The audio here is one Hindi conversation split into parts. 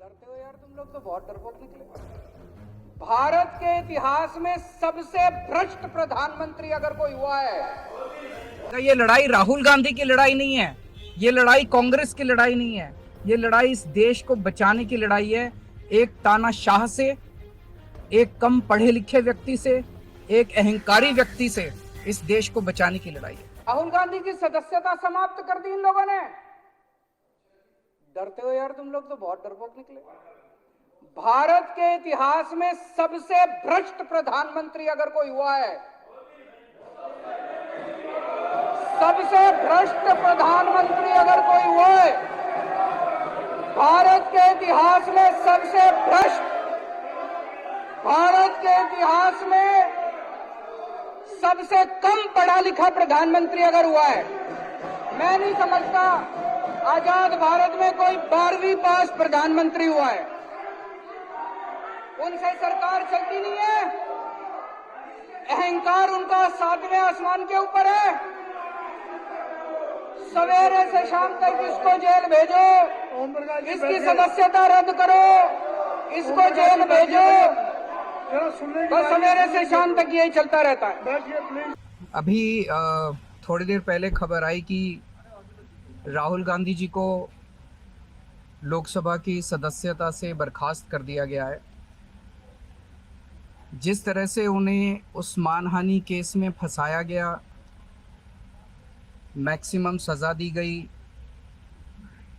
डरते हो यार, तुम लोग तो बहुत डरपोक निकले। भारत के इतिहास में सबसे भ्रष्ट प्रधानमंत्री अगर कोई हुआ है, ये लड़ाई राहुल गांधी की लड़ाई नहीं है, ये लड़ाई कांग्रेस की लड़ाई नहीं है, ये लड़ाई इस देश को बचाने की लड़ाई है। एक तानाशाह से, एक कम पढ़े लिखे व्यक्ति से, एक अहंकारी व्यक्ति से इस देश को बचाने की लड़ाई है। राहुल गांधी की सदस्यता समाप्त कर दी इन लोगों ने। डरते हो यार, तुम लोग तो बहुत डरपोक निकले। भारत के इतिहास में सबसे भ्रष्ट प्रधानमंत्री अगर कोई हुआ है, सबसे भ्रष्ट प्रधानमंत्री अगर कोई हुआ है, भारत के इतिहास में सबसे भ्रष्ट, भारत के इतिहास में सबसे कम पढ़ा लिखा प्रधानमंत्री अगर हुआ है, मैं नहीं समझता आजाद भारत में कोई 12वीं पास प्रधानमंत्री हुआ है। उनसे सरकार चलती नहीं है, अहंकार उनका 7वें आसमान के ऊपर है। सवेरे से शाम तक इसको जेल भेजो, इसकी सदस्यता रद्द करो, इसको जेल भेजो, बस सवेरे से शाम तक यही चलता रहता है। अभी थोड़ी देर पहले खबर आई कि राहुल गांधी जी को लोकसभा की सदस्यता से बर्खास्त कर दिया गया है। जिस तरह से उन्हें उस मानहानि केस में फंसाया गया, मैक्सिमम सज़ा दी गई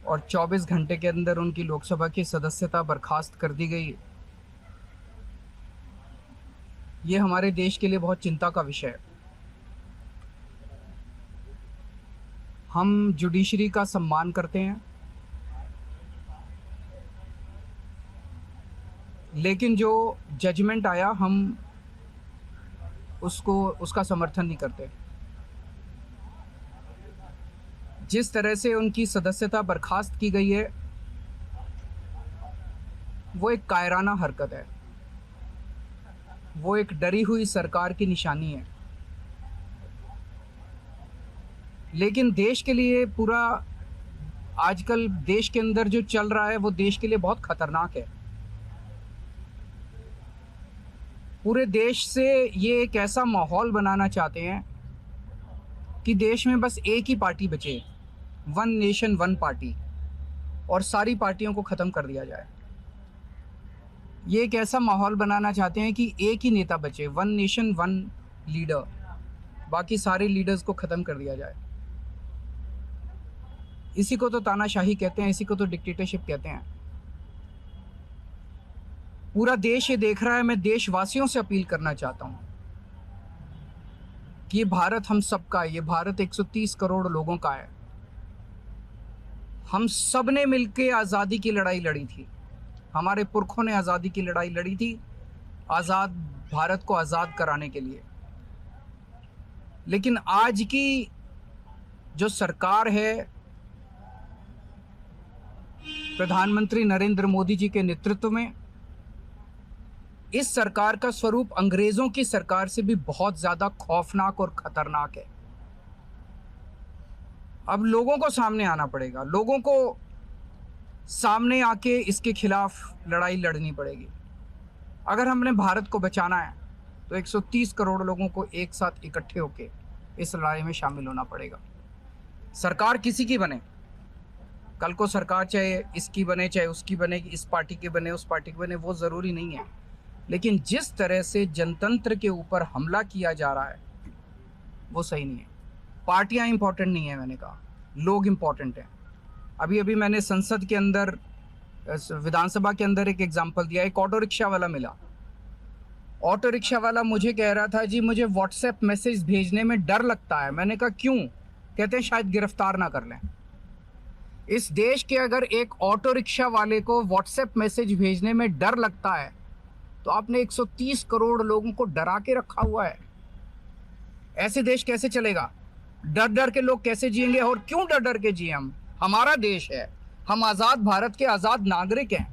और 24 घंटे के अंदर उनकी लोकसभा की सदस्यता बर्खास्त कर दी गई, ये हमारे देश के लिए बहुत चिंता का विषय है। हम जुडिशरी का सम्मान करते हैं, लेकिन जो जजमेंट आया हम उसका समर्थन नहीं करते। जिस तरह से उनकी सदस्यता बर्खास्त की गई है, वो एक कायराना हरकत है, वो एक डरी हुई सरकार की निशानी है। लेकिन देश के लिए पूरा आजकल देश के अंदर जो चल रहा है वो देश के लिए बहुत खतरनाक है। पूरे देश से ये एक ऐसा माहौल बनाना चाहते हैं कि देश में बस एक ही पार्टी बचे, वन नेशन वन पार्टी, और सारी पार्टियों को ख़त्म कर दिया जाए। ये एक ऐसा माहौल बनाना चाहते हैं कि एक ही नेता बचे, वन नेशन वन लीडर, बाकी सारे लीडर्स को ख़त्म कर दिया जाए। इसी को तो तानाशाही कहते हैं, इसी को तो डिक्टेटरशिप कहते हैं। पूरा देश ये देख रहा है। मैं देशवासियों से अपील करना चाहता हूँ कि ये भारत हम सबका है, ये भारत 130 करोड़ लोगों का है। हम सब ने मिलकर आज़ादी की लड़ाई लड़ी थी, हमारे पुरखों ने आज़ादी की लड़ाई लड़ी थी, आज़ाद भारत को आज़ाद कराने के लिए। लेकिन आज की जो सरकार है, प्रधानमंत्री नरेंद्र मोदी जी के नेतृत्व में, इस सरकार का स्वरूप अंग्रेजों की सरकार से भी बहुत ज़्यादा खौफनाक और ख़तरनाक है। अब लोगों को सामने आना पड़ेगा, लोगों को सामने आके इसके खिलाफ लड़ाई लड़नी पड़ेगी। अगर हमने भारत को बचाना है तो 130 करोड़ लोगों को एक साथ इकट्ठे होके इस लड़ाई में शामिल होना पड़ेगा। सरकार किसी की बने, कल को सरकार चाहे इसकी बने चाहे उसकी बने, इस पार्टी की बने उस पार्टी की बने, वो ज़रूरी नहीं है। लेकिन जिस तरह से जनतंत्र के ऊपर हमला किया जा रहा है वो सही नहीं है। पार्टियां इंपॉर्टेंट नहीं है, मैंने कहा लोग इंपॉर्टेंट हैं। अभी अभी मैंने संसद के अंदर, विधानसभा के अंदर एक एग्जाम्पल दिया। एक ऑटो रिक्शा वाला मिला, ऑटो रिक्शा वाला मुझे कह रहा था जी मुझे व्हाट्सएप मैसेज भेजने में डर लगता है। मैंने कहा क्यों? कहते हैं शायद गिरफ्तार ना कर लें। इस देश के अगर एक ऑटो रिक्शा वाले को व्हाट्सएप मैसेज भेजने में डर लगता है तो आपने 130 करोड़ लोगों को डरा के रखा हुआ है। ऐसे देश कैसे चलेगा? डर डर के लोग कैसे जिएंगे? और क्यों डर डर के जिए? हम, हमारा देश है, हम आज़ाद भारत के आज़ाद नागरिक हैं,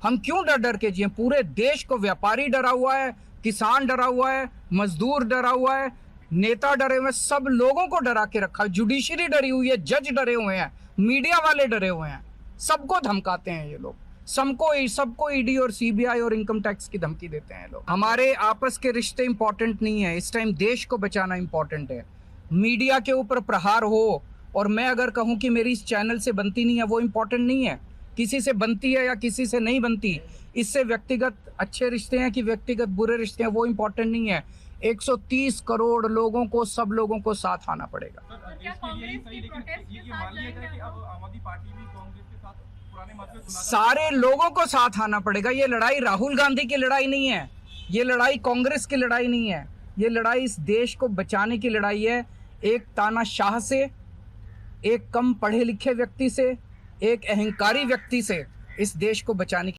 हम क्यों डर डर के जिए? पूरे देश को व्यापारी डरा हुआ है, किसान डरा हुआ है, मजदूर डरा हुआ है, नेता डरे हुए हैं, सब लोगों को डरा के रखा। जुडिशरी डरी हुई है, जज डरे हुए हैं, मीडिया वाले डरे हुए हैं, सबको धमकाते हैं ये लोग। सबको ईडी और सीबीआई और इनकम टैक्स की धमकी देते हैं लोग। हमारे आपस के रिश्ते इंपॉर्टेंट नहीं है, इस टाइम देश को बचाना इंपॉर्टेंट है। मीडिया के ऊपर प्रहार हो और मैं अगर कहूं कि मेरी इस चैनल से बनती नहीं है, वो इंपॉर्टेंट नहीं है। किसी से बनती है या किसी से नहीं बनती, इससे व्यक्तिगत अच्छे रिश्ते हैं कि व्यक्तिगत बुरे रिश्ते हैं, वो इंपॉर्टेंट नहीं है। 130 करोड़ लोगों को, सब लोगों को साथ आना पड़ेगा। क्या कांग्रेस की प्रोटेस्ट के साथ जाएंगे कि अब आम आदमी पार्टी भी कांग्रेस के साथ पुराने मतभेद भुला सारे लोगों को साथ आना पड़ेगा। ये लड़ाई राहुल गांधी की लड़ाई नहीं है, ये लड़ाई कांग्रेस की लड़ाई नहीं है, ये लड़ाई इस देश को बचाने की लड़ाई है। एक तानाशाह से, एक कम पढ़े लिखे व्यक्ति से, एक अहंकारी व्यक्ति से इस देश को बचाने की